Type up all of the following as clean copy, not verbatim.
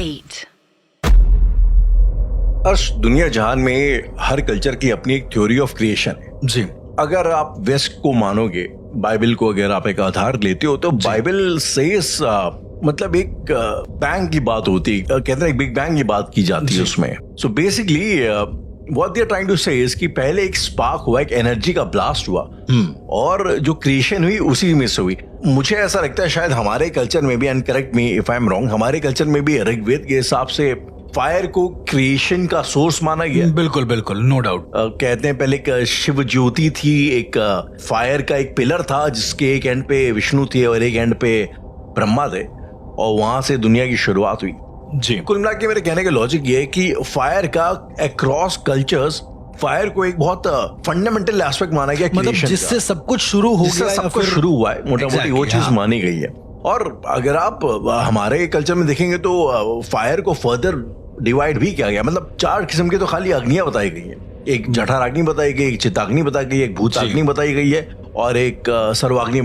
8. अर्श, दुनिया जहान में हर कल्चर की अपनी एक थ्योरी ऑफ क्रिएशन है जी। अगर आप वेस्ट को मानोगे, बाइबल को अगर आप एक आधार लेते हो, तो बाइबल से मतलब एक बैंग की बात होती है, कहते हैं एक बिग बैंग की बात की जाती है उसमें। So basically what they are trying to say is कि पहले एक स्पार्क हुआ, एक एनर्जी का ब्लास्ट हुआ और जो क्रिएशन हुई उसी में से हुई। मुझे ऐसा लगता है शायद हमारे कल्चर में भी, and correct me if I am wrong, हमारे कल्चर में भी ऋग्वेद के हिसाब से फायर को क्रिएशन का सोर्स माना गया। बिल्कुल बिल्कुल, नो डाउट। कहते हैं पहले एक शिव ज्योति थी, एक फायर का एक पिलर था जिसके एक एंड पे विष्णु थे और एक एंड पे ब्रह्मा थे, और वहां से दुनिया की शुरुआत हुई। जी। कुल मिला के मेरे कहने का लॉजिक ये है कि फायर का अक्रॉस कल्चर्स, फायर को एक बहुत फंडामेंटल एस्पेक्ट माना गया, मतलब जिससे सब कुछ शुरू हो गया, सब कुछ शुरू हुआ है, मोटा मोटी वो चीज मानी गई है। और अगर आप हमारे कल्चर में देखेंगे तो फायर को फर्दर डिवाइड भी किया गया। मतलब 4 किस्म की तो खाली अग्नियां बताई गई है। एक जठराग्नि बताई गई, एक चिताग्नि बताई गई, एक भूताग्नि बताई गई है, और एक सर्वाग्नि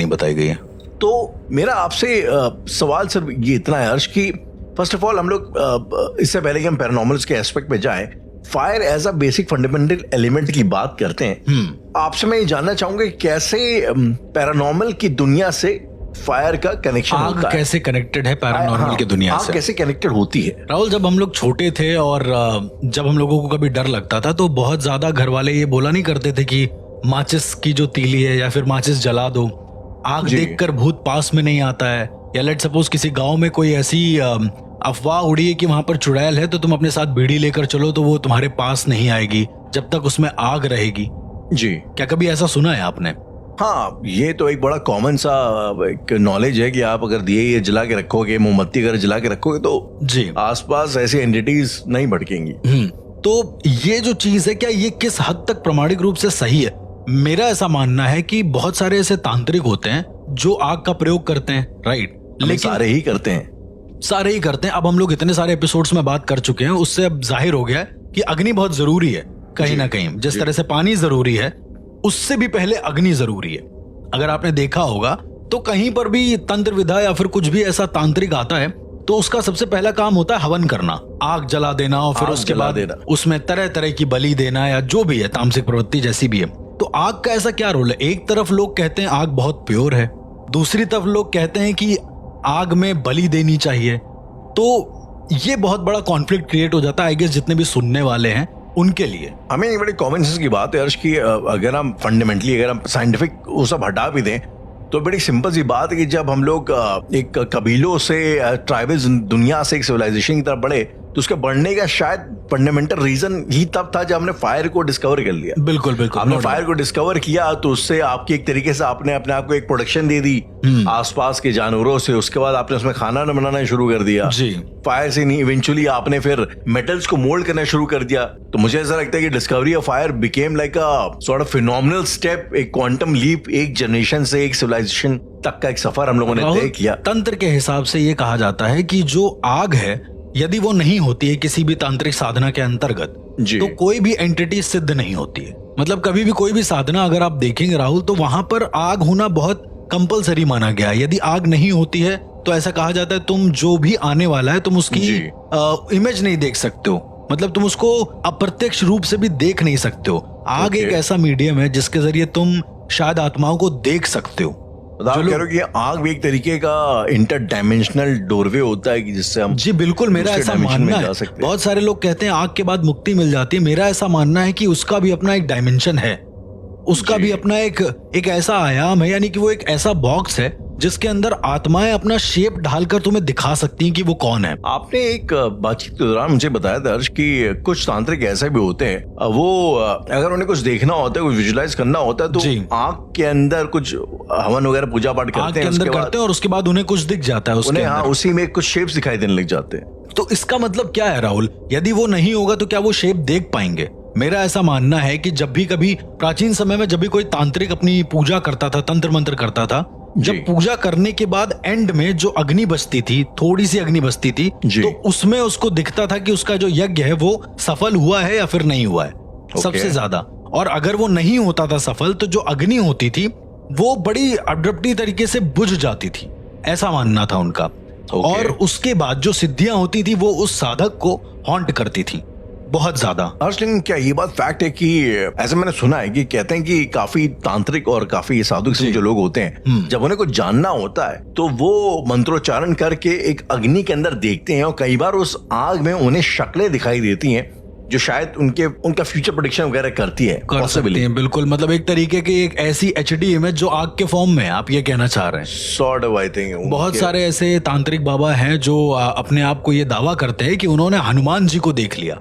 बताई गई है। तो मेरा आपसे सवाल सिर्फ ये इतना है अर्श कि फर्स्ट ऑफ ऑल हम लोग इससे पहले कि हम पैरानॉर्मल्स के एस्पेक्ट पे जाएं, fire as a basic fundamental element की बात करते हैं। आपसे मैं ये जानना चाहूंगा कैसे पैरानॉर्मल की दुनिया से फायर का कनेक्शन होता है, कैसे कनेक्टेड है पैरानॉर्मल की दुनिया से, कैसे कनेक्टेड होती है। राहुल, जब हम लोग छोटे थे और जब हम लोगों को कभी डर लगता था तो बहुत ज्यादा घर वाले ये बोला नहीं करते थे कि माचिस की जो तीली है या फिर माचिस जला दो, आग देखकर भूत पास में नहीं आता है। या लेट सपोज किसी गांव में कोई ऐसी अफवाह उड़ी है कि वहां पर चुड़ैल है, तो तुम अपने साथ बीड़ी लेकर चलो तो वो तुम्हारे पास नहीं आएगी जब तक उसमें आग रहेगी। जी, क्या कभी ऐसा सुना है आपने? हाँ, ये तो एक बड़ा कॉमन सा एक नॉलेज है कि आप अगर दिए ये जला के रखोगे, मोमबत्ती अगर जला के रखोगे तो जी आसपास ऐसी एंटिटीज नहीं भड़केंगी। तो ये जो चीज है, क्या ये किस हद तक प्रमाणिक रूप से सही है? मेरा ऐसा मानना है कि बहुत सारे ऐसे तांत्रिक होते हैं जो आग का प्रयोग करते हैं, राइट, लेकिन सारे ही करते हैं। अब हम लोग इतने सारे एपिसोड्स में बात कर चुके हैं, उससे अब जाहिर हो गया है कि अग्नि बहुत जरूरी है कहीं ना कहीं। जिस तरह से पानी जरूरी है, उससे भी पहले अग्नि जरूरी है। अगर आपने देखा होगा तो कहीं पर भी तंत्र विधा या फिर कुछ भी ऐसा तांत्रिक आता है तो उसका सबसे पहला काम होता है हवन करना, आग जला देना, और फिर उसके बाद उसमें तरह तरह की बलि देना या जो भी है तामसिक प्रवृत्ति जैसी भी है। तो आग का ऐसा क्या रोल है? एक तरफ लोग कहते हैं आग बहुत प्योर है, दूसरी तरफ लोग कहते हैं कि आग में बलि देनी चाहिए। तो ये बहुत बड़ा कॉन्फ्लिक्ट क्रिएट हो जाता है, आई गेस जितने भी सुनने वाले हैं उनके लिए। हमें ये बड़ी कॉमन सेंस की बात है अर्श की, अगर हम फंडामेंटली, अगर हम साइंटिफिक वो सब हटा भी दें तो बड़ी सिंपल सी बात है कि जब हम लोग एक कबीलों से, ट्राइबल्स दुनिया से एक सिविलाइजेशन की तरफ बढ़े, तो उसके बढ़ने का शायद फंडामेंटल रीजन ही तब था जब हमने फायर को डिस्कवर कर लिया। बिल्कुल बिल्कुल, आपने फायर को डिस्कवर किया तो उससे आपकी एक तरीके से आपने अपने आप को एक प्रोटेक्शन दे दी आसपास के जानवरों से। उसके बाद आपने उसमें खाना बनाना शुरू कर दिया जी। फायर से नहीं, इवेंचुअली आपने फिर मेटल्स को मोल्ड करना शुरू कर दिया। तो मुझे ऐसा लगता है कि discovery of fire became like a sort of phenomenal step, एक क्वांटम लीप, एक जनरेशन से एक सिविलाइजेशन तक का एक सफर हम लोगों ने तय किया। तंत्र के हिसाब से ये कहा जाता है कि जो आग है, यदि वो नहीं होती है किसी भी तांत्रिक साधना के अंतर्गत, तो कोई भी एंटिटी सिद्ध नहीं होती है। मतलब कभी भी कोई भी साधना अगर आप देखेंगे राहुल, तो वहां पर आग होना बहुत कंपलसरी माना गया है। यदि आग नहीं होती है तो ऐसा कहा जाता है तुम जो भी आने वाला है तुम उसकी इमेज नहीं देख सकते हो, मतलब तुम उसको अप्रत्यक्ष रूप से भी देख नहीं सकते हो। आग एक ऐसा मीडियम है जिसके जरिए तुम शायद आत्माओं को देख सकते हो। कह रहे हो कि आग भी एक तरीके का इंटर डायमेंशनल डोरवे होता है कि जिससे हम, जी बिल्कुल, मेरा ऐसा मानना है। बहुत सारे लोग कहते हैं आग के बाद मुक्ति मिल जाती है, मेरा ऐसा मानना है कि उसका भी अपना एक डायमेंशन है, उसका भी अपना एक ऐसा आयाम है, यानी कि वो एक ऐसा बॉक्स है जिसके अंदर आत्माएं अपना शेप ढालकर तुम्हें दिखा सकती हैं कि वो कौन है। आपने एक बातचीत के दौरान मुझे बताया दर्श कि कुछ तांत्रिक ऐसे भी होते हैं, वो अगर उन्हें कुछ देखना होता है, कुछ विजुलाइज करना होता है, तो आग के अंदर कुछ हवन वगैरह पूजा पाठ करते हैं, और उसके बाद उन्हें कुछ दिख जाता है, उन्हें उसी में कुछ शेप्स दिखाई देने लग जाते हैं। तो इसका मतलब क्या है राहुल? यदि वो नहीं होगा तो क्या वो शेप देख पाएंगे? मेरा ऐसा मानना है कि जब भी कभी प्राचीन समय में जब भी कोई तांत्रिक अपनी पूजा करता था, तंत्र मंत्र करता था, जब पूजा करने के बाद एंड में जो अग्नि बचती थी, थोड़ी सी अग्नि बचती थी, तो उसमें उसको दिखता था कि उसका जो यज्ञ है वो सफल हुआ है या फिर नहीं हुआ है सबसे ज्यादा। और अगर वो नहीं होता था सफल, तो जो अग्नि होती थी वो बड़ी अब्रप्टली तरीके से बुझ जाती थी, ऐसा मानना था उनका। और उसके बाद जो सिद्धियां होती थी वो उस साधक को हॉन्ट करती थी बहुत ज्यादा। लेकिन क्या ये बात फैक्ट है कि ऐसे मैंने सुना है कि कहते हैं कि काफी तांत्रिक और काफी साधु किस्म जो लोग होते हैं, जब उन्हें कुछ जानना होता है तो वो मंत्रोच्चारण करके एक अग्नि के अंदर देखते हैं और कई बार उस आग में उन्हें शक्लें दिखाई देती हैं जो शायद उनका फ्यूचर प्रेडिक्शन वगैरह करती है, कर सकती हैं, बिल्कुल। मतलब एक तरीके की एक ऐसी HD इमेज जो आग के फॉर्म में, आप ये कहना चाह रहे हैं? सॉर्ट ऑफ, आई थिंक बहुत सारे ऐसे तांत्रिक बाबा हैं जो अपने आप को ये दावा करते हैं कि उन्होंने हनुमान जी को देख लिया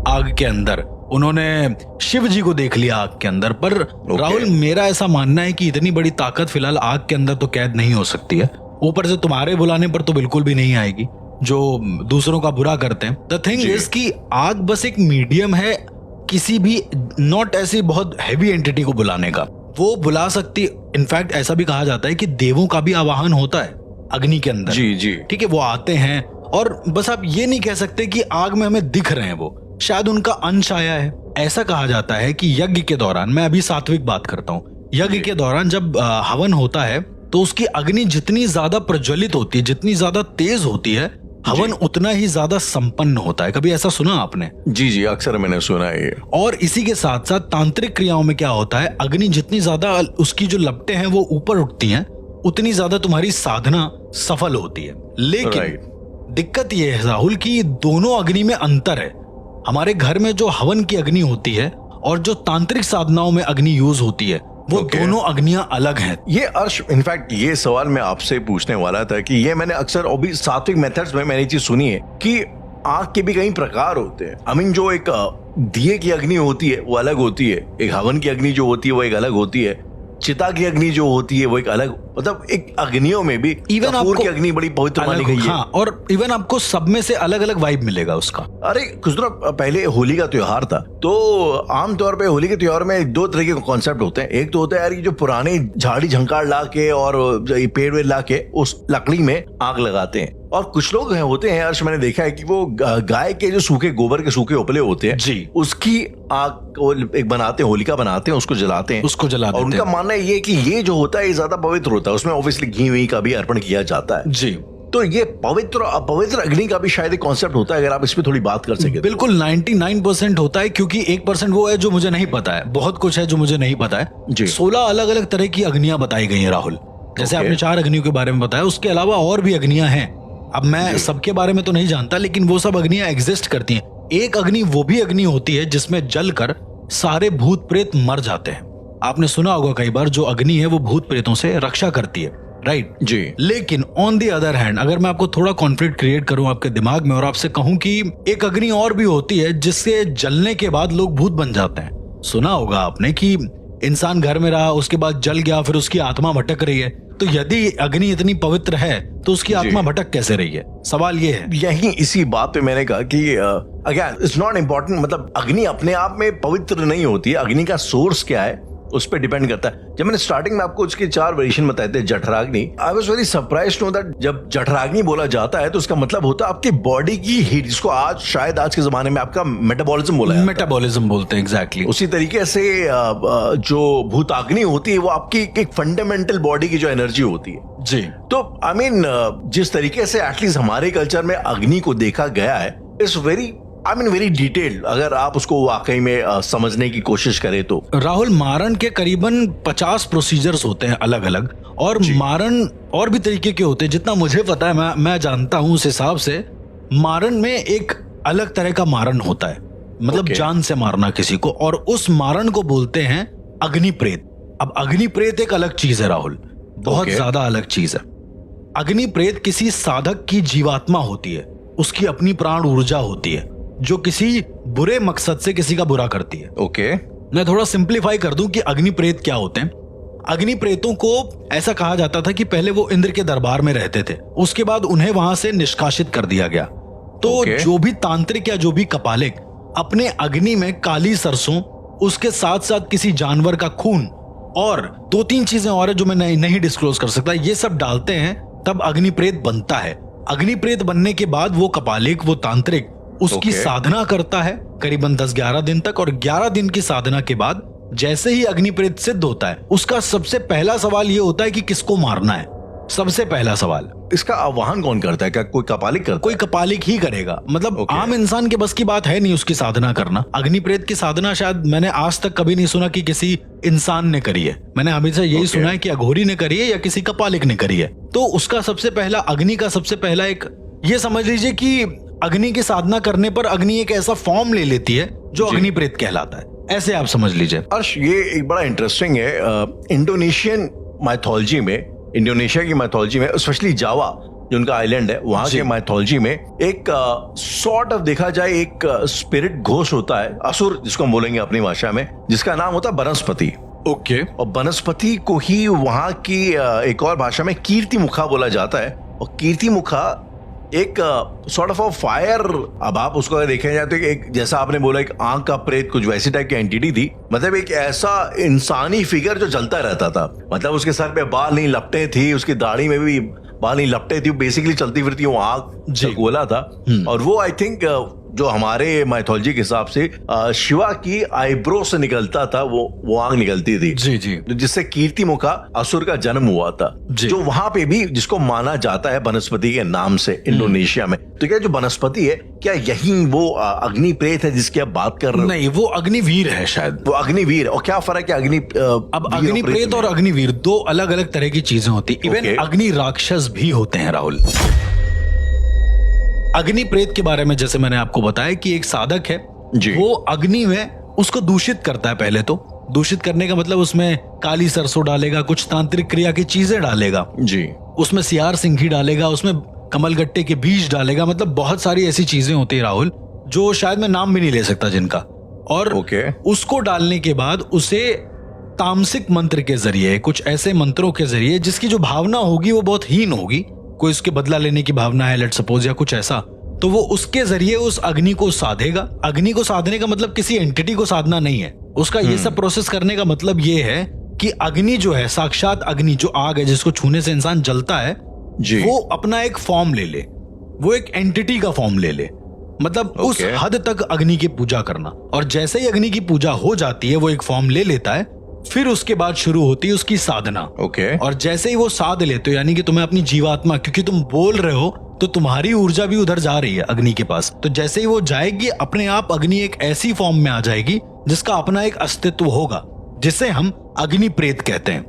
आग के अंदर, उन्होंने शिव जी को देख लिया आग के अंदर। पर राहुल, मेरा ऐसा मानना है कि इतनी बड़ी ताकत फिलहाल आग के अंदर तो कैद नहीं हो सकती है, ऊपर से तुम्हारे बुलाने पर तो बिल्कुल भी नहीं आएगी जो दूसरों का बुरा करते हैं। द थिंग इज कि आग बस एक मीडियम है किसी भी नॉट ऐसी बहुत हैवी एंटिटी को बुलाने का, वो बुला सकती। इनफैक्ट ऐसा भी कहा जाता है कि देवों का भी आवाहन होता है अग्नि के अंदर। जी जी, ठीक है, वो आते हैं और बस आप ये नहीं कह सकते कि आग में हमें दिख रहे हैं, वो शायद उनका अंश आया है। ऐसा कहा जाता है कि यज्ञ के दौरान, मैं अभी सात्विक बात करता हूँ, यज्ञ के दौरान जब हवन होता है तो उसकी अग्नि जितनी ज्यादा प्रज्वलित होती है, जितनी ज्यादा तेज होती है, हवन उतना ही ज्यादा संपन्न होता है। कभी ऐसा सुना आपने? जी जी, अक्सर मैंने सुना है। और इसी के साथ साथ तांत्रिक क्रियाओं में क्या होता है, अग्नि जितनी ज्यादा उसकी जो लपटें हैं वो ऊपर उठती हैं, उतनी ज्यादा तुम्हारी साधना सफल होती है। लेकिन दिक्कत ये है राहुल कि दोनों अग्नि में अंतर है। हमारे घर में जो हवन की अग्नि होती है और जो तांत्रिक साधनाओं में अग्नि यूज होती है, वो दोनों अग्नियां अलग हैं। ये अर्श, इनफैक्ट ये सवाल मैं आपसे पूछने वाला था कि ये मैंने अक्सर अभी सात्विक मेथड्स में मैंने चीज सुनी है कि आग के भी कई प्रकार होते हैं। आई मीन, जो एक दिए की अग्नि होती है वो अलग होती है, एक हवन की अग्नि जो होती है वो एक अलग होती है, चिता की अग्नि जो होती है वो एक अलग, मतलब एक अग्नियों में भी इवन कपूर की अग्नि बड़ी पवित्र मानी गई है। हाँ, और इवन आपको सब में से अलग अलग वाइब मिलेगा उसका। अरे कुछ दिनों पहले होली का त्योहार था, तो आमतौर पे होली के त्योहार में दो तरह के कॉन्सेप्ट होते हैं। एक तो होता है यार, ये जो पुराने झाड़ी झंकार ला के और पेड़ वेड़ ला के उस लकड़ी में आग लगाते हैं, और कुछ लोग होते हैं अर्श, मैंने देखा है कि वो गाय के जो सूखे गोबर के सूखे उपले होते हैं जी, उसकी आग एक बनाते हैं, होलिका बनाते हैं, उसको जलाते हैं, उसको जलाते हैं। और उनका मानना ये कि ये जो होता है ये ज्यादा पवित्र होता है, उसमें ऑब्वियसली घी वी का भी अर्पण किया जाता है जी। तो ये पवित्र अपवित्र अग्नि का भी शायद एक कॉन्सेप्ट होता है, अगर आप इस पे थोड़ी बात कर सके। बिल्कुल 99% होता है, क्योंकि 1% वो है जो मुझे नहीं पता है, बहुत कुछ है जो मुझे नहीं पता है जी। 16 अलग अलग तरह की अग्नियां बताई गई हैं राहुल, जैसे आपने 4 अग्नियों के बारे में बताया, उसके अलावा और भी अग्नियां हैं। अब मैं सबके बारे में तो नहीं जानता, लेकिन वो सब अग्नियां एग्जिस्ट करती हैं। एक अग्नि वो भी अग्नि होती है जिसमें जलकर सारे भूत प्रेत मर जाते हैं। आपने सुना होगा कई बार, जो अग्नि है वो भूत प्रेतों से रक्षा करती है, राइट जी। लेकिन ऑन दी अदर हैंड, अगर मैं आपको थोड़ा कॉन्फ्लिक्ट क्रिएट करूं आपके दिमाग में और आपसे कहूं कि एक अग्नि और भी होती है जिससे जलने के बाद लोग भूत बन जाते हैं। सुना होगा आपने कि इंसान घर में रहा, उसके बाद जल गया, फिर उसकी आत्मा भटक रही है। तो यदि अग्नि इतनी पवित्र है तो उसकी आत्मा भटक कैसे रही है? सवाल ये है। यही इसी बात पे मैंने कहा कि अगेन इट्स नॉट इम्पोर्टेंट, मतलब अग्नि अपने आप में पवित्र नहीं होती है, अग्नि का सोर्स क्या है उस पर डिपेंड करता है। जब मैंने स्टार्टिंग में आपको उसके 4 वेरिएशन बताए थे, जठराग्नि, I was very surprised to know that जब जठराग्नि बोला जाता है तो उसका मतलब होता है आपकी बॉडी की हीट, जिसको आज शायद आज के जमाने में आपका मेटाबॉलिज्म बोला जाता है। मेटाबॉलिज्म बोलते हैं, एग्जैक्टली। उसी तरीके से जो भूताग्नि होती है वो आपकी एक फंडामेंटल बॉडी की जो एनर्जी होती है जी। तो आई मीन जिस तरीके से एटलीस्ट हमारे कल्चर में अग्नि को देखा गया है, इट्स वेरी वेरी डिटेल्ड, अगर आप उसको वाकई में समझने की कोशिश करें तो। राहुल, मारण के करीबन 50 प्रोसीजर्स होते हैं अलग अलग, और मारण और भी तरीके के होते हैं। जितना मुझे पता है, मैं जानता हूं उस हिसाब से, मारण में एक अलग तरह का मारण होता है, मतलब जान से मारना किसी को, और उस मारण को बोलते हैं अग्नि प्रेत। अब अग्नि प्रेत एक अलग चीज है राहुल, बहुत ज्यादा अलग चीज है। अग्नि प्रेत किसी साधक की जीवात्मा होती है, उसकी अपनी प्राण ऊर्जा होती है, जो किसी बुरे मकसद से किसी का बुरा करती है। ओके, मैं थोड़ा सिंप्लीफाई कर दूं कि अग्नि प्रेत क्या होते हैं। अग्नि प्रेतों को ऐसा कहा जाता था कि पहले वो इंद्र के दरबार में रहते थे, उसके बाद उन्हें वहां से निष्कासित कर दिया गया। तो जो भी तांत्रिक या जो भी कपालिक अपने अग्नि में काली सरसों, उसके साथ साथ किसी जानवर का खून और 2-3 चीजें और है जो मैं नहीं डिस्क्लोज कर सकता, ये सब डालते हैं, तब अग्नि प्रेत बनता है। अग्नि प्रेत बनने के बाद वो कपालिक, वो तांत्रिक उसकी साधना करता है करीबन 10-11 दिन तक, और 11 दिन की साधना के बाद जैसे ही अग्नि प्रेत सिद्ध होता है, उसका सबसे पहला सवाल ये होता है कि किसको मारना है। सबसे पहला सवाल इसका आह्वान कौन करता है? क्या कोई कपालिक करता है? कोई कपालिक ही करेगा, मतलब Okay. आम इंसान के बस की बात है नहीं उसकी साधना करना। अग्नि प्रेत की साधना शायद मैंने आज तक कभी नहीं सुना कि किसी इंसान ने करी है। मैंने हमेशा यही Okay. सुना है कि अघोरी ने करी है या किसी कपालिक ने करी है। तो उसका सबसे पहला, अग्नि का सबसे पहला एक, ये समझ लीजिए कि अग्नि की साधना करने पर अग्नि एक ऐसा फॉर्म ले लेती है जो जी। अग्नि प्रेत कहलाता है, ऐसे आप समझ लीजिए। अर्श, ये एक बड़ा इंटरेस्टिंग है। इंडोनेशियन माइथोलॉजी में, इंडोनेशिया की माइथोलॉजी में, स्पेशली जावा जो उनका आइलैंड है, वहां जी। के माइथोलॉजी में एक सॉर्ट ऑफ देखा जाए एक स्पिरिट घोष होता है, असुर जिसको हम बोलेंगे अपनी भाषा में, जिसका नाम होता है बनस्पति। ओके। और बनस्पति को ही वहां की एक और भाषा में कीर्ति मुखा बोला जाता है। और कीर्ति मुखा एक सॉर्ट ऑफ फायर, अब आप उसको अगर देखा जाए तो एक, जैसा आपने बोला, एक आंख का प्रेत, कुछ वैसी टाइप की एंटिटी थी। मतलब एक ऐसा इंसानी फिगर जो जलता रहता था। मतलब उसके सर पे बाल नहीं लपटे थी, उसकी दाढ़ी में भी बाल नहीं लपटे थी, बेसिकली चलती फिरती वो आंख जी। गोला था। और वो आई थिंक जो हमारे माइथोलॉजी के हिसाब से शिवा की आईब्रो से निकलता था, वो आंख निकलती थी, जी जी। जिससे कीर्ति मुखा असुर का जन्म हुआ था, जी। जो वहां पे भी, जिसको माना जाता है बनस्पति के नाम से इंडोनेशिया में। तो क्या जो बनस्पति है, क्या यही वो अग्नि प्रेत है जिसकी आप बात कर रहे हो? नहीं, वो अग्निवीर है शायद। वो अग्निवीर। और क्या फर्क है अग्नि अब अग्नि प्रेत और अग्निवीर दो अलग अलग तरह की चीजें होती। Even Okay. अग्नि राक्षस भी होते हैं राहुल। अग्नि प्रेत के बारे में जैसे मैंने आपको बताया कि एक साधक है, जी। वो अग्नि में उसको दूषित करता है। पहले तो दूषित करने का मतलब उसमें काली सरसों डालेगा, कुछ तांत्रिक क्रिया की चीजें डालेगा, जी, उसमें सियार सिंघी डालेगा, उसमें कमलगट्टे के बीज डालेगा। मतलब बहुत सारी ऐसी चीजें होती है राहुल, जो शायद मैं नाम भी नहीं ले सकता जिनका। और Okay. उसको डालने के बाद उसे तामसिक मंत्र के जरिए, कुछ ऐसे मंत्रों के जरिए जिसकी जो भावना होगी वो बहुत हीन होगी, कोई उसके बदला लेने की भावना है, लेट सपोज, या कुछ ऐसा, तो वो उसके जरिए उस अग्नि को साधेगा। अग्नि को साधने का मतलब किसी एंटिटी को साधना नहीं है। उसका ये सब प्रोसेस करने का मतलब ये है कि अग्नि जो है, साक्षात अग्नि, जो आग है जिसको छूने से इंसान जलता है, जी। वो अपना एक फॉर्म ले ले, वो एक एंटिटी का फॉर्म ले ले। मतलब उस Okay. हद तक अग्नि की पूजा करना। और जैसे ही अग्नि की पूजा हो जाती है, वो एक फॉर्म ले लेता है, फिर उसके बाद शुरू होती है उसकी साधना। ओके। और जैसे ही वो साध लेते हो, यानी कि तुम्हें अपनी जीवात्मा, क्योंकि तुम बोल रहे हो तो तुम्हारी ऊर्जा भी उधर जा रही है अग्नि के पास, तो जैसे ही वो जाएगी, अपने आप अग्नि एक ऐसी फॉर्म में आ जाएगी जिसका अपना एक अस्तित्व होगा, जिसे हम अग्नि प्रेत कहते हैं।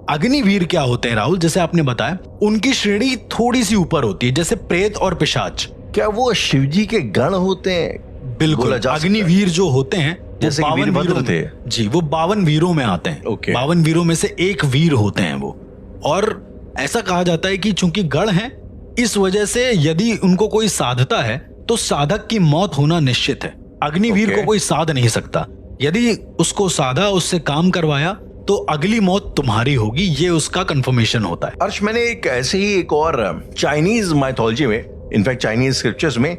अग्निवीर क्या होते हैं राहुल? जैसे आपने बताया, उनकी श्रेणी थोड़ी सी ऊपर होती है, जैसे प्रेत और पिशाच। क्या वो शिवजी के गण होते हैं? बिल्कुल। बोला जा सकता है। अग्निवीर जो होते हैं, वो जैसे कि 52 वीरभद्र वीरों थे। में- जी, वो 52 वीरों में आते हैं। Okay. 52 वीरों में से एक वीर होते हैं वो। और ऐसा कहा जाता है कि चूंकि गण हैं, इस वजह से यदि उनको कोई साधता है तो साधक की मौत होना निश्चित है। अग्निवीर Okay. को कोई साध नहीं सकता। यदि उसको साधा, उससे काम करवाया, तो अगली मौत तुम्हारी होगी, ये उसका कंफर्मेशन होता है। अर्श, मैंने एक ऐसे ही एक और चाइनीज माइथोलॉजी में, इनफैक्ट चाइनीज स्क्रिप्चर्स में,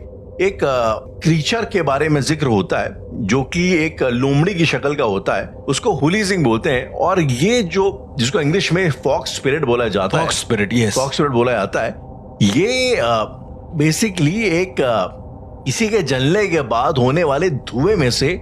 एक क्रीचर के बारे में जिक्र होता है जो कि एक लोमड़ी की शक्ल का होता है। उसको हुली सिंह बोलते हैं। और ये जो, जिसको इंग्लिश में फॉक्स स्पिरिट बोला जाता है, fox spirit, yes, fox spirit बोला जाता है, ये बेसिकली एक किसी के जलने के बाद होने वाले धुएं में से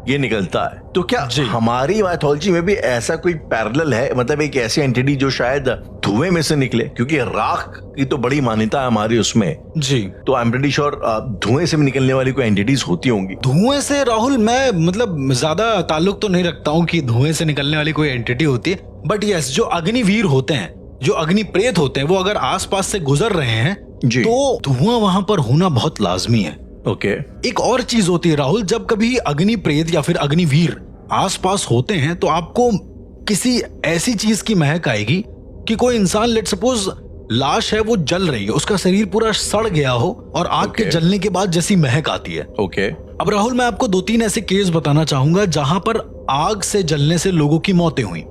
ये निकलता है। तो क्या जी। हमारी माइथोलॉजी में भी ऐसा कोई पैरेलल है? मतलब एक ऐसी एंटिटी जो शायद धुएं में से निकले, क्योंकि राख की तो बड़ी मान्यता है हमारी उसमें। जी। तो आई एम प्रीटी श्योर धुएं से भी निकलने वाली कोई एंटिटीज होती होंगी। धुएं से राहुल मैं मतलब ज्यादा ताल्लुक तो नहीं रखता हूँ कि धुएं से निकलने वाली कोई एंटिटी होती है, बट यस, जो अग्निवीर होते हैं, जो अग्नि प्रेत होते हैं, वो अगर आसपास से गुजर रहे हैं जी। तो धुआं वहां पर होना बहुत लाजमी है। ओके। एक और चीज होती है राहुल, जब कभी अग्नि प्रेत या फिर अग्निवीर आसपास होते हैं तो आपको किसी ऐसी चीज की महक आएगी कि कोई इंसान, लेट सपोज लाश है, वो जल रही है, उसका शरीर पूरा सड़ गया हो और आग के Okay. जलने के बाद जैसी महक आती है। ओके। अब राहुल, मैं आपको 2-3 ऐसे केस बताना चाहूंगा जहां पर आग से जलने से लोगों की मौतें हुई।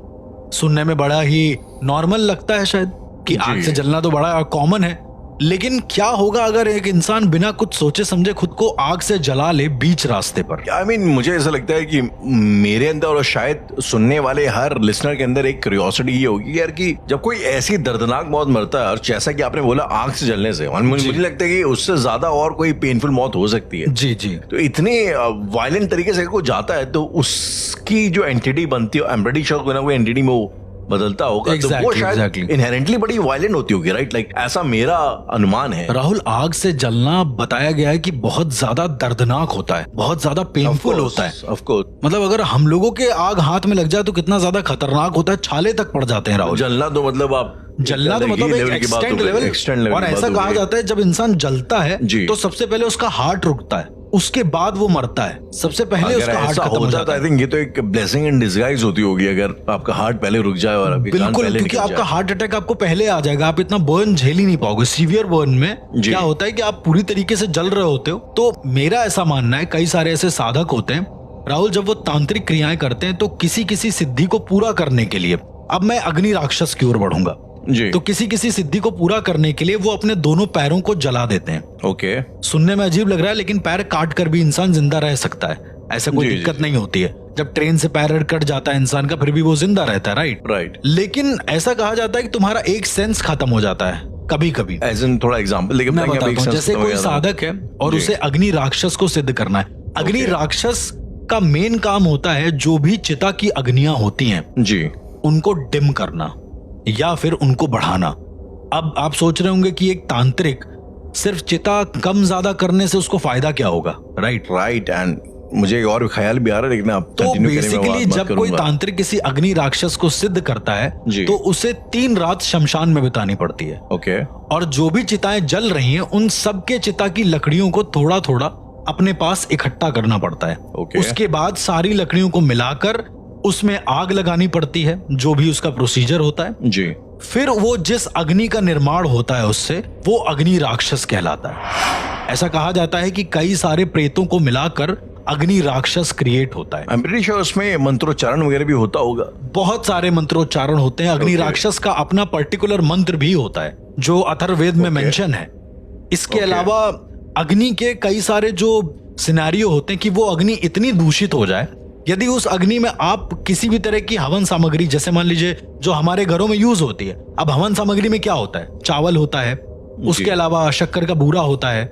सुनने में बड़ा ही नॉर्मल लगता है शायद कि जी। आग से जलना तो बड़ा कॉमन है, लेकिन क्या होगा अगर एक इंसान बिना कुछ सोचे समझे खुद को आग से जला ले बीच रास्ते पर? आई मीन, मुझे ऐसा लगता है कि मेरे अंदर और शायद सुनने वाले हर लिसनर के अंदर एक क्यूरियोसिटी ये होगी यार कि जब कोई ऐसी दर्दनाक मौत मरता है, और जैसा कि आपने बोला आग से जलने से, और मुझे लगता है कि उससे ज्यादा और कोई पेनफुल मौत हो सकती है। जी जी। तो इतने वायलेंट तरीके से अगर कोई जाता है तो उसकी जो एंटिटी बनती है, आई एम प्रीटी श्योर कोई ना कोई एंटिटी में वो बदलता होगा तो वो शायद इनहेरेंटली बड़ी वायलेंट होती होगी, राइट? लाइक ऐसा मेरा अनुमान है। राहुल, आग से जलना बताया गया है कि बहुत ज्यादा दर्दनाक होता है, बहुत ज्यादा पेनफुल होता है। ऑफ कोर्स, मतलब अगर हम लोगों के आग हाथ में लग जाए तो कितना ज्यादा खतरनाक होता है, छाले तक पड़ जाते हैं राहुल। जलना तो मतलब आप जलना तो मतलब एक एक्सटेंड लेवल। और ऐसा कहा जाता है जब इंसान जलता है तो सबसे पहले उसका हार्ट रुकता है, उसके बाद वो मरता है, सबसे पहले उसका हार्ट खत्म हो जाता है। आई थिंक ये तो एक ब्लेसिंग इन डिस्गाइज होती होगी अगर आपका हार्ट पहले रुक जाए और आपकी जान पहले निकल जाए। क्योंकि आपका हार्ट अटैक आपको पहले आ जाएगा, आप इतना बर्न झेल ही नहीं पाओगे। सीवियर बर्न में क्या होता है कि आप पूरी तरीके से जल रहे होते हो। तो मेरा ऐसा मानना है, कई सारे ऐसे साधक होते हैं राहुल, जब वो तांत्रिक क्रियाएं करते हैं तो किसी किसी सिद्धि को पूरा करने के लिए, अब मैं अग्नि राक्षस की ओर बढ़ूंगा, तो किसी किसी सिद्धि को पूरा करने के लिए वो अपने दोनों पैरों को जला देते हैं। ओके, सुनने में अजीब लग रहा है लेकिन पैर काट कर भी इंसान जिंदा रह सकता है, ऐसा कोई दिक्कत नहीं होती है। जब ट्रेन से पैर कट जाता है इंसान का फिर भी वो जिंदा रहता है, राइट। लेकिन ऐसा कहा जाता है कि तुम्हारा एक सेंस खत्म हो जाता है कभी कभी। थोड़ा एग्जाम्पल लेके मैं बताता हूं, जैसे कोई साधक है और उसे अग्नि राक्षस को सिद्ध करना है। अग्नि राक्षस का मेन काम होता है जो भी चिता की अग्नियां होती हैं जी, उनको डिम करना या फिर उनको बढ़ाना। अब आप सोच रहे होंगे कि एक तांत्रिक सिर्फ चिता कम ज्यादा करने से उसको फायदा क्या होगा, राइट। एंड मुझे और ख्याल भी आ रहा है, लेकिन आप तो बेसिकली जब कोई तांत्रिक किसी अग्नि राक्षस को सिद्ध करता है तो उसे 3 रात शमशान में बितानी पड़ती है। ओके, और जो भी चिताएं जल रही हैं उन सबके चिता की लकड़ियों को थोड़ा थोड़ा अपने पास इकट्ठा करना पड़ता है। उसके बाद सारी लकड़ियों को मिलाकर उसमें आग लगानी पड़ती है, जो भी उसका प्रोसीजर होता है जी। फिर वो जिस अग्नि का निर्माण होता है उससे वो अग्नि राक्षस कहलाता है। ऐसा कहा जाता है कि कई सारे प्रेतों को मिलाकर अग्नि राक्षस क्रिएट होता है। आई एम प्रीटी श्योर उसमें मंत्रोच्चारण वगैरह भी होता होगा। बहुत सारे मंत्रोच्चारण होते हैं। अग्नि राक्षस का अपना पर्टिकुलर मंत्र भी होता है जो अथर्ववेद में मेंशन है। इसके अलावा अग्नि के कई सारे जो सिनेरियो होते हैं कि वो अग्नि इतनी दूषित हो जाए, यदि उस अग्नि में आप किसी भी तरह की हवन सामग्री, जैसे मान लीजिए जो हमारे घरों में यूज होती है, अब हवन सामग्री में क्या होता है, चावल होता है, उसके अलावा शक्कर का बूरा होता है,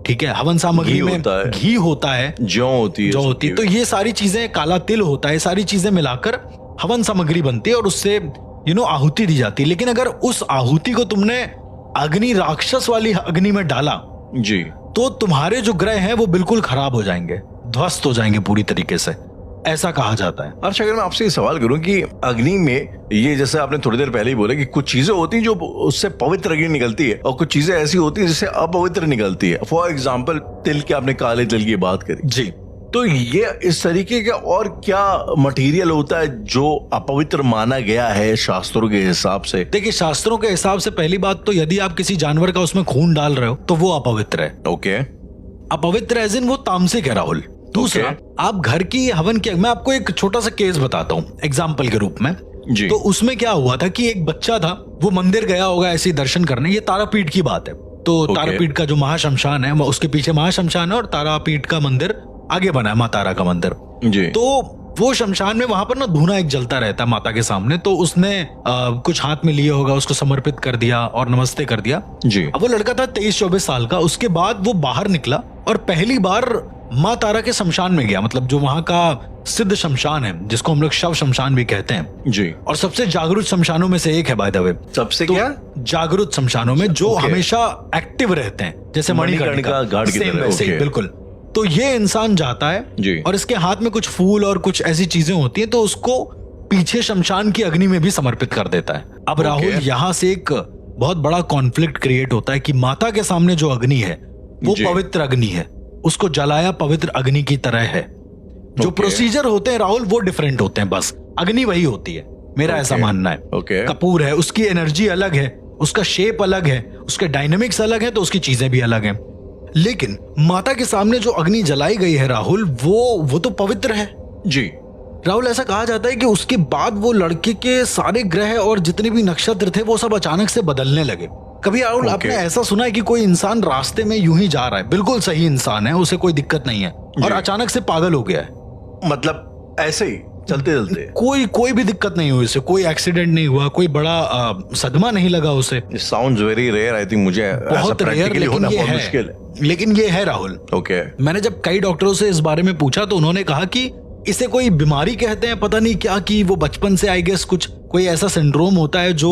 ठीक है, हवन सामग्री में घी होता है, जौ होती है, तो ये सारी चीजें, काला तिल होता है, सारी चीजें मिलाकर हवन सामग्री बनती है और उससे आहुति दी जाती है। लेकिन अगर उस आहुति को तुमने अग्नि राक्षस वाली अग्नि में डाला जी, तो तुम्हारे जो ग्रह हैं वो बिल्कुल खराब हो जाएंगे, ध्वस्त हो जाएंगे पूरी तरीके से, ऐसा कहा जाता है। अच्छा, अगर मैं आपसे ये सवाल करूं कि अग्नि में ये, जैसे आपने थोड़ी देर पहले ही बोला कि कुछ चीजें होती हैं जो उससे पवित्र अग्नि निकलती है और कुछ चीजें ऐसी होती हैं जिससे अपवित्र निकलती है। फॉर एग्जांपल तिल के, आपने काले तिल की बात करी जी, तो ये इस तरीके का और क्या मटेरियल होता है जो अपवित्र माना गया है शास्त्रों के हिसाब से? देखिए, शास्त्रों के हिसाब से पहली बात तो यदि आप किसी जानवर का उसमें खून डाल रहे हो तो वो अपवित्र है। ओके, अपवित्र एज इन वो तामसिक है राहुल। दूसरा, आप घर की हवन की, मैं आपको एक छोटा सा केस बताता हूँ एग्जाम्पल के रूप में जी। तो उसमें क्या हुआ था कि एक बच्चा था, वो मंदिर गया होगा ऐसे दर्शन करने, ये तारापीठ की बात है। तो तारापीठ का जो महाशमशान है, उसके पीछे महाशमशान है और तारापीठ का मंदिर आगे बना है, माँ तारा का मंदिर जी। तो वो शमशान में वहां पर ना धूना एक जलता रहता है माता के सामने, तो उसने कुछ हाथ में लिए होगा, उसको समर्पित कर दिया और नमस्ते कर दिया जी। अब वो लड़का था 23-24 साल का। उसके बाद वो बाहर निकला और पहली बार माँ तारा के शमशान में गया, मतलब जो वहां का सिद्ध शमशान है, जिसको हम लोग शव शमशान भी कहते हैं जी, और सबसे जागरूक शमशानों में से एक है बाय द वे। सबसे तो क्या जागरूक शमशानों में जो हमेशा एक्टिव रहते हैं, जैसे मणिकर्णिका घाट की तरह, बिल्कुल। तो ये इंसान जाता है जी, और इसके हाथ में कुछ फूल और कुछ ऐसी चीजें होती हैं, तो उसको पीछे शमशान की अग्नि में भी समर्पित कर देता है। अब राहुल, यहाँ से एक बहुत बड़ा कॉन्फ्लिक्ट क्रिएट होता है कि माता के सामने जो अग्नि है वो पवित्र अग्नि है, उसको जलाया पवित्र अग्नि की तरह है। जो प्रोसीजर होते हैं राहुल वो डिफरेंट होते हैं, बस अग्नि वही होती है, मेरा ऐसा मानना है। कपूर है, उसकी एनर्जी अलग है, उसका शेप अलग है, उसके डायनेमिक्स अलग है, तो उसकी चीजें भी अलग हैं। लेकिन माता के सामने जो अग्नि जलाई गई है राहुल, वो तो पवित्र है जी। राहुल, ऐसा कहा जाता है कि उसके बाद वो लड़के के सारे ग्रह और जितने भी नक्षत्र थे वो सब अचानक से बदलने लगे। कभी राहुल आपने ऐसा सुना है कि कोई इंसान रास्ते में यूं ही जा रहा है, बिल्कुल सही इंसान है, उसे कोई दिक्कत नहीं है, और अचानक से पागल हो गया है, मतलब ऐसे ही चलते चलते कोई भी दिक्कत नहीं हुई उसे, कोई एक्सीडेंट नहीं हुआ, कोई बड़ा सदमा नहीं लगा उसे। Sounds very rare, I think मुझे बहुत रेयर, लेकिन ये है राहुल। ओके, मैंने जब कई डॉक्टरों से इस बारे में पूछा तो उन्होंने कहा कि इसे कोई बीमारी कहते हैं पता नहीं क्या, कि वो बचपन से आई गेस कुछ कोई ऐसा सिंड्रोम होता है जो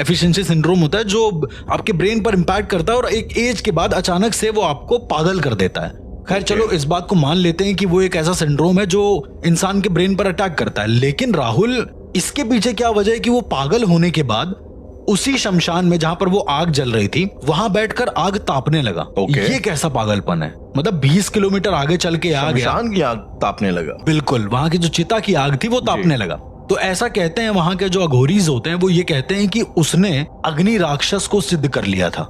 एफिशिएंसी सिंड्रोम होता है जो आपके ब्रेन पर इम्पैक्ट करता है और एक एज के बाद अचानक से वो आपको पागल कर देता है। खैर चलो इस बात को मान लेते हैं कि वो एक ऐसा सिंड्रोम है जो इंसान के ब्रेन पर अटैक करता है, लेकिन राहुल इसके पीछे क्या वजह है कि वो पागल होने के बाद उसी शमशान में जहां पर वो आग जल रही थी वहां बैठकर आग तापने लगा। ये कैसा पागलपन है? मतलब 20 किलोमीटर आगे चल के आ गया, शमशान की आग तापने लगा। बिल्कुल, वहां की जो चिता की आग थी वो तापने लगा। तो ऐसा कहते हैं वहां के जो अघोरीज होते हैं वो ये कहते हैं कि उसने अग्नि राक्षस को सिद्ध कर लिया था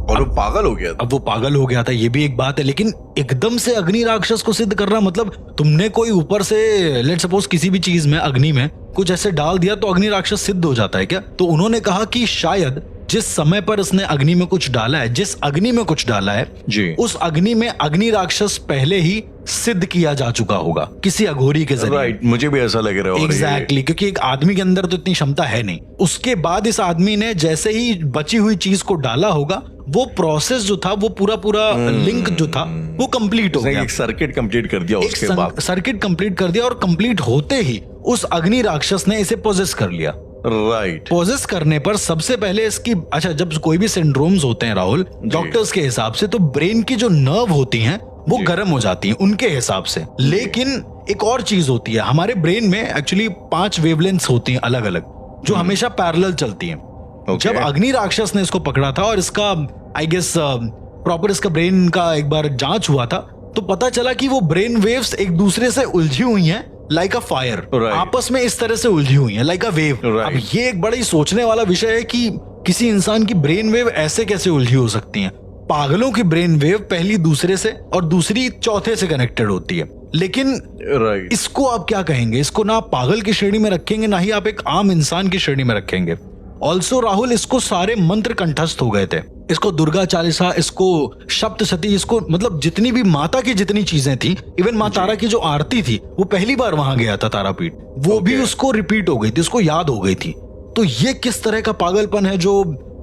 और वो पागल हो गया था। अब वो पागल हो गया था, ये भी एक बात है, लेकिन एकदम से अग्नि राक्षस को सिद्ध करना मतलब तुमने कोई ऊपर से लेट सपोज किसी भी चीज में अग्नि में कुछ ऐसे डाल दिया तो अग्नि राक्षस सिद्ध हो जाता है क्या? तो उन्होंने कहा कि शायद जिस समय पर उसने अग्नि में कुछ डाला है, जिस अग्नि में कुछ डाला है जी, उस अग्नि में अग्नि राक्षस पहले ही सिद्ध किया जा चुका होगा किसी अघोरी के जरिए। राइट, मुझे भी ऐसा लग रहा है। एग्जैक्टली, क्योंकि एक आदमी के अंदर तो इतनी क्षमता है नहीं। उसके बाद इस आदमी ने जैसे ही बची हुई चीज को डाला होगा वो प्रोसेस जो था वो पूरा लिंक जो था वो कंप्लीट हो गया, एक सर्किट कंप्लीट कर दिया। उसके बाद सर्किट कंप्लीट कर दिया और कंप्लीट होते ही उस अग्नि राक्षस ने इसे पोजेस कर लिया। राइट, पोजेस करने पर सबसे पहले इसकी अच्छा, जब कोई भी सिंड्रोम्स होते हैं राहुल डॉक्टर्स के हिसाब से, तो ब्रेन की जो नर्व होती हैं वो गर्म हो जाती हैं उनके हिसाब से। लेकिन एक और चीज होती है, हमारे ब्रेन में एक्चुअली 5 वेवलेंथ्स होती हैं अलग अलग जो हमेशा पैरेलल चलती हैं। जब अग्नि राक्षस ने इसको पकड़ा था और इसका आई गेस प्रॉपर इसका ब्रेन का एक बार जांच हुआ था तो पता चला कि वो ब्रेन वेव्स एक दूसरे से उलझी हुई हैं लाइक अ फायर, आपस में इस तरह से उलझी हुई हैं लाइक अ वेव। अब ये एक बड़ा ही सोचने वाला विषय है कि किसी इंसान की ब्रेन वेव ऐसे कैसे उलझी हो सकती हैं। पागलों की ब्रेन वेव पहली दूसरे से और दूसरी चौथे से कनेक्टेड होती है, लेकिन इसको आप क्या कहेंगे? इसको ना आप पागल की श्रेणी में रखेंगे ना ही आप एक आम इंसान की श्रेणी में रखेंगे। ऑल्सो राहुल, इसको सारे मंत्र कंठस्थ हो गए थे, इसको दुर्गा चालीसा, इसको सप्तशती, इसको मतलब जितनी भी माता की जितनी चीजें थी, इवन माँ तारा की जो आरती थी वो पहली बार वहां गया था तारापीठ, वो भी उसको रिपीट हो गई थी, उसको याद हो गई थी। तो ये किस तरह का पागलपन है जो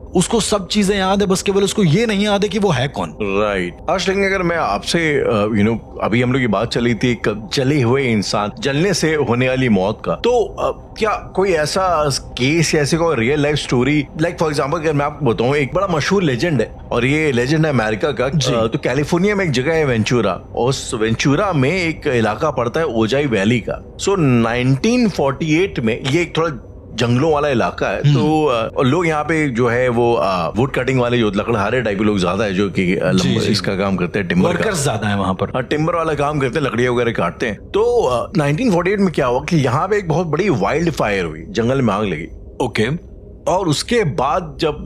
उसको सब चीजें याद है, बस केवल उसको ये नहीं याद है कि वो है कौन। राइट। आज लेकिन अगर मैं आपसे अभी हम लोग की बात चली थी जले हुए इंसान, जलने से होने वाली मौत का, तो क्या कोई ऐसा केस या ऐसे कोई real life story, like for example अगर मैं आपको बताऊं, एक बड़ा मशहूर लेजेंड है और ये लेजेंड है अमेरिका का। तो कैलिफोर्निया में एक जगह है वेंचुरा, और उस वेंचुरा में एक इलाका पड़ता है ओजाई वैली का। सो 1948 में ये एक थोड़ा जंगलों वाला इलाका है, तो लोग यहाँ पे जो है वो वुड कटिंग वाले जो लकड़हारे टाइप के लोग ज्यादा है जो कि इसका काम करते हैं, टिम्बर वर्कर्स ज्यादा है वहां पर, टिम्बर वाला काम करते हैं, लकड़ियां वगैरह काटते हैं। तो 1948 में क्या हुआ कि यहाँ पे एक बहुत बड़ी वाइल्ड फायर हुई, जंगल में आग लगी। ओके। और उसके बाद जब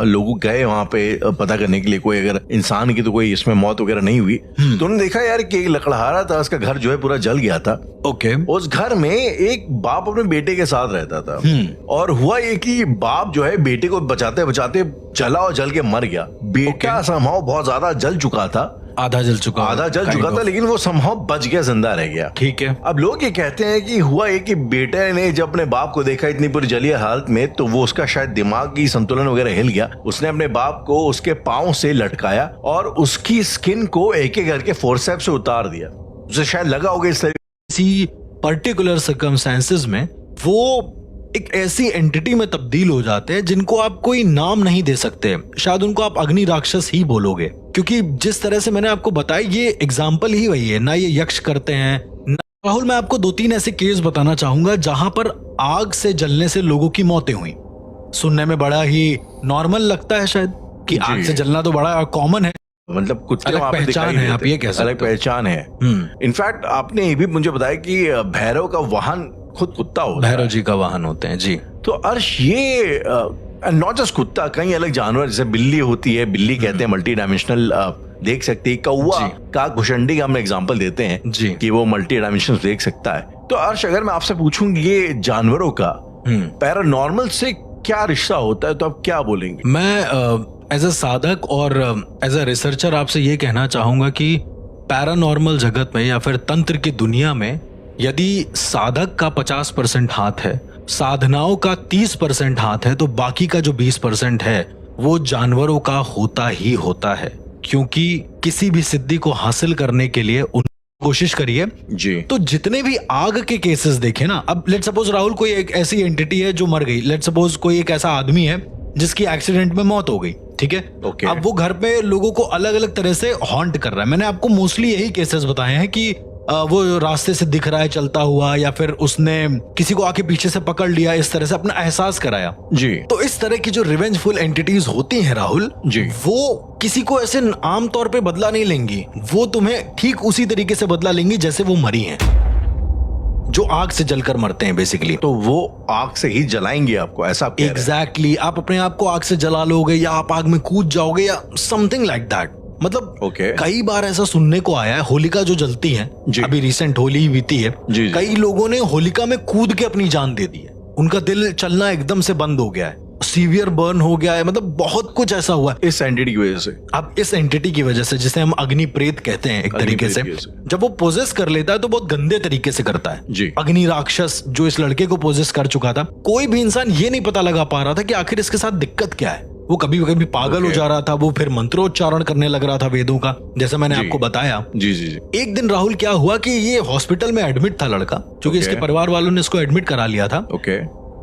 लोग गए वहां पे पता करने के लिए कोई अगर इंसान की तो कोई इसमें मौत वगैरह नहीं हुई, तो उन्होंने देखा यार कि एक लकड़हारा था, उसका घर जो है पूरा जल गया था। ओके। उस घर में एक बाप अपने बेटे के साथ रहता था, और हुआ ये कि बाप जो है बेटे को बचाते बचाते जला और जल के मर गया। बेटा समहाउ बहुत ज्यादा जल चुका था, आधा जल चुका था, लेकिन वो समहाउ बच गया, जिंदा रह गया। ठीक है। अब लोग ये कहते हैं कि हुआ ये कि बेटे ने जब अपने बाप को देखा इतनी पूरी जली हालत में, तो वो उसका शायद दिमागी संतुलन वगैरह हिल गया। उसने अपने बाप को उसके पांव से लटकाया और उसकी स्किन को एक एक करके फोर्सेप्स से उतार दिया। उसे शायद लगा होगा इसी पर्टिकुलर सर्कमस्टेंसेस में वो एक ऐसी एंटिटी में तब्दील हो जाते हैं जिनको आप कोई नाम नहीं दे सकते, शायद उनको आप अग्नि राक्षस ही बोलोगे, क्योंकि जिस तरह से मैंने आपको बताया ये एग्जाम्पल ही वही है ना। ये यक्ष करते हैं। राहुल, मैं आपको 2-3 ऐसे केस बताना चाहूंगा जहां पर आग से जलने से लोगों की मौतें हुई। सुनने में बड़ा ही नॉर्मल लगता है शायद कि आग से जलना तो बड़ा कॉमन है, मतलब कुछ अलग पहचान है, आप ये कह सकते हो, अलग पहचान है। इनफैक्ट आपने ये भी मुझे बताया कि भैरव का वाहन खुद कुत्ता होता है। भैरव जी का वाहन होते हैं जी। तो अर्श ये नॉट जस्ट कुत्ता, कई अलग जानवर जैसे बिल्ली होती है, बिल्ली कहते हैं मल्टी डायमेंशनल देख सकती है। कौवा का घुषंडी का हम एग्जांपल देते हैं जी कि वो मल्टी डायमेंशनल देख सकता है। तो अर्श, अगर मैं आपसे पूछूं ये जानवरों का पैरानॉर्मल से क्या रिश्ता होता है, तो आप क्या बोलेंगे? मैं एज अ साधक और एज अ रिसर्चर आपसे ये कहना चाहूंगा कि पैरानॉर्मल जगत में या फिर तंत्र की दुनिया में यदि साधक का 50% हाथ है, साधनाओं का 30% हाथ है, तो बाकी का जो 20% है वो जानवरों का होता ही होता है, क्योंकि किसी भी सिद्धि को हासिल करने के लिए कोशिश करिए जी। तो जितने भी आग के केसेस देखे ना, अब लेट सपोज राहुल कोई एक ऐसी एंटिटी है जो मर गई, लेट सपोज कोई एक ऐसा आदमी है जिसकी एक्सीडेंट में मौत हो गई, ठीक है। Okay. अब वो घर पे लोगों को अलग अलग तरह से हॉन्ट कर रहा है। मैंने आपको मोस्टली यही केसेस बताए हैं कि वो रास्ते से दिख रहा है चलता हुआ, या फिर उसने किसी को आके पीछे से पकड़ लिया, इस तरह से अपना एहसास कराया जी। तो इस तरह की जो रिवेंजफुल एंटिटीज होती हैं राहुल जी, वो किसी को ऐसे आम तौर पे बदला नहीं लेंगी, वो तुम्हें ठीक उसी तरीके से बदला लेंगी जैसे वो मरी हैं, जो आग से जलकर मरते हैं बेसिकली। तो वो आग से ही जलाएंगे आपको, ऐसा आप कह रहे हैं? एग्जैक्टली, आप अपने आप को आग से जला लोगे या आप आग में कूद जाओगे या समथिंग लाइक दैट। मतलब कई बार ऐसा सुनने को आया है, होलिका जो जलती है, अभी रिसेंट होली ही बीती है, कई लोगों ने होलिका में कूद के अपनी जान दे दी है, उनका दिल चलना एकदम से बंद हो गया है, सीवियर बर्न हो गया है, मतलब बहुत कुछ ऐसा हुआ है इस एंटिटी की वजह से। अब इस एंटिटी की वजह से, जिसे हम अग्नि प्रेत कहते हैं एक तरीके से, जब वो पोजेस कर लेता है तो बहुत गंदे तरीके से करता है जी। अग्नि राक्षस जो इस लड़के को पोजेस कर चुका था, कोई भी इंसान ये नहीं पता लगा पा रहा था कि आखिर इसके साथ दिक्कत क्या है। वो कभी कभी पागल हो जा रहा था, वो फिर मंत्रोच्चारण करने लग रहा था वेदों का, जैसे मैंने आपको बताया। जी जी जी। एक दिन राहुल क्या हुआ कि ये हॉस्पिटल में एडमिट था लड़का, क्योंकि इसके परिवार वालों ने इसको एडमिट करा लिया था।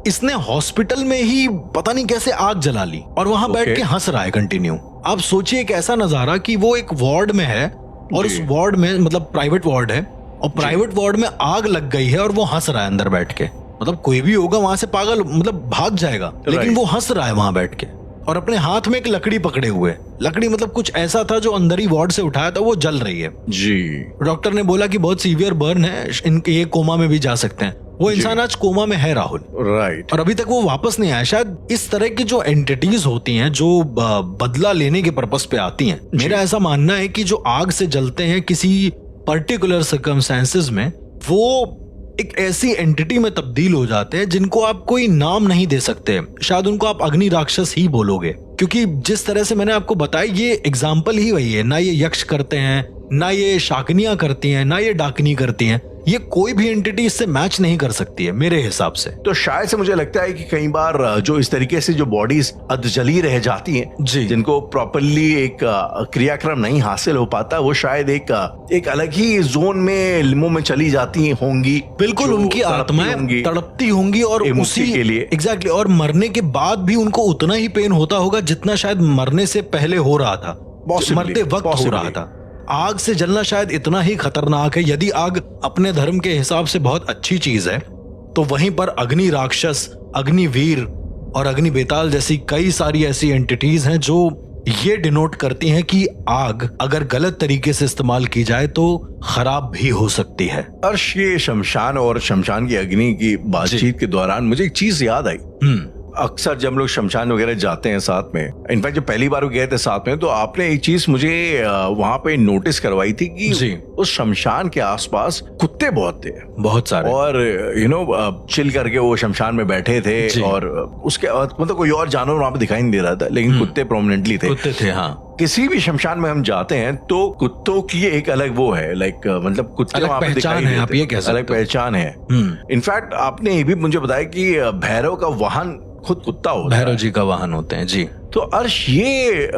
इसने हॉस्पिटल में ही पता नहीं कैसे आग जला ली और वहां बैठ के हंस रहा है कंटिन्यू। आप सोचिए एक ऐसा नजारा कि वो एक वार्ड में है और उस वार्ड में, मतलब प्राइवेट वार्ड है, और प्राइवेट वार्ड में आग लग गई है और वो हंस रहा है अंदर बैठ के। मतलब कोई भी होगा वहां से पागल, मतलब भाग जाएगा, लेकिन वो हंस रहा है वहां बैठ के और अपने हाथ में एक लकड़ी पकड़े हुए। लकड़ी मतलब कुछ ऐसा था जो अंदर ही वार्ड से उठाया था, वो जल रही है जी। डॉक्टर ने बोला कि बहुत सीवियर बर्न है, इनके ये कोमा में भी जा सकते हैं। वो इंसान आज कोमा में है राहुल, राइट, और अभी तक वो वापस नहीं आया। शायद इस तरह की जो एंटिटीज होती हैं जो बदला लेने के पर्पस पे आती हैं, मेरा ऐसा मानना है कि जो आग से जलते हैं किसी पर्टिकुलर सर्कमस्टेंसेस में, वो एक ऐसी एंटिटी में तब्दील हो जाते हैं जिनको आप कोई नाम नहीं दे सकते। शायद उनको आप अग्नि राक्षस ही बोलोगे, क्योंकि जिस तरह से मैंने आपको बताया ये एग्जाम्पल ही वही है। ना ये यक्ष करते हैं, ना ये शाकनियां करती हैं, ना ये डाकनी करती हैं। ये कोई भी एंटिटी इससे मैच नहीं कर सकती है मेरे हिसाब से। तो शायद से मुझे लगता है कि कई बार जो इस तरीके से जो बॉडीज अधजली रह जाती हैं, जिनको प्रॉपरली एक क्रियाक्रम नहीं हासिल हो पाता, वो शायद एक अलग ही जोन में, लिम्बो में चली जाती होंगी। बिल्कुल, उनकी आत्माएं तड़पती होंगी और उसी के लिए एग्जैक्टली, और मरने के बाद भी उनको उतना ही पेन होता होगा जितना शायद मरने से पहले हो रहा था, मरते वक्त हो रहा था। आग से जलना शायद इतना ही खतरनाक है। यदि आग अपने धर्म के हिसाब से बहुत अच्छी चीज है, तो वहीं पर अग्नि राक्षस, अग्निवीर और अग्नि बेताल जैसी कई सारी ऐसी एंटिटीज हैं जो ये डिनोट करती हैं कि आग अगर गलत तरीके से इस्तेमाल की जाए तो खराब भी हो सकती है। अर्श, ये शमशान और शमशान की अग्नि की बातचीत के दौरान मुझे एक चीज याद आई। अक्सर जब लोग शमशान वगैरह जाते हैं साथ में, इनफैक्ट जब पहली बार वो गए थे साथ में, तो आपने एक चीज मुझे वहां पे नोटिस करवाई थी कि उस शमशान के आसपास कुत्ते बहुत थे, बहुत सारे, और चिल करके वो शमशान में बैठे थे, और उसके मतलब कोई और जानवर वहां पे दिखाई नहीं दे रहा था, लेकिन कुत्ते प्रोमिनेंटली थे। कुत्ते थे, हाँ। किसी भी शमशान में हम जाते हैं तो कुत्तों की एक अलग वो है, लाइक मतलब कुत्ते वहां पे दिखाई देते हैं, आप ये कह सकते हो, अलग पहचान है। इनफैक्ट आपने ये भी मुझे बताया कि भैरव का वाहन खुद कुत्ता होता है। भैरव जी का वाहन होते हैं जी। तो अर्श, ये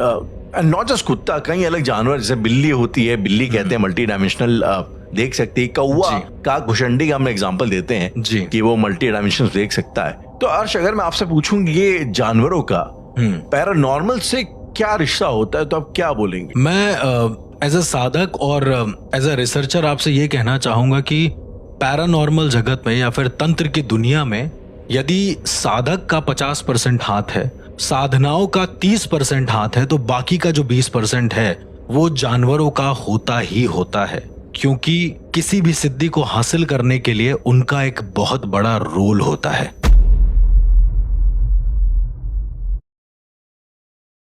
नॉट जस्ट कुत्ता, कई अलग जानवर, जैसे बिल्ली होती है, बिल्ली कहते हैं मल्टी डायमेंशनल देख सकती है। कौवा का घुषंडी का हम एग्जांपल देते हैं कि वो मल्टी डायमेंशनल देख सकता है। तो अर्श, अगर मैं आपसे पूछूं ये जानवरों का पैरानॉर्मल से क्या रिश्ता होता है, तो आप क्या बोलेंगे? मैं एज अ साधक और एज अ रिसर्चर आपसे ये कहना चाहूंगा कि पैरानॉर्मल जगत में या फिर तंत्र की दुनिया में यदि साधक का 50% हाथ है, साधनाओं का 30% हाथ है, तो बाकी का जो 20% है वो जानवरों का होता ही होता है, क्योंकि किसी भी सिद्धि को हासिल करने के लिए उनका एक बहुत बड़ा रोल होता है।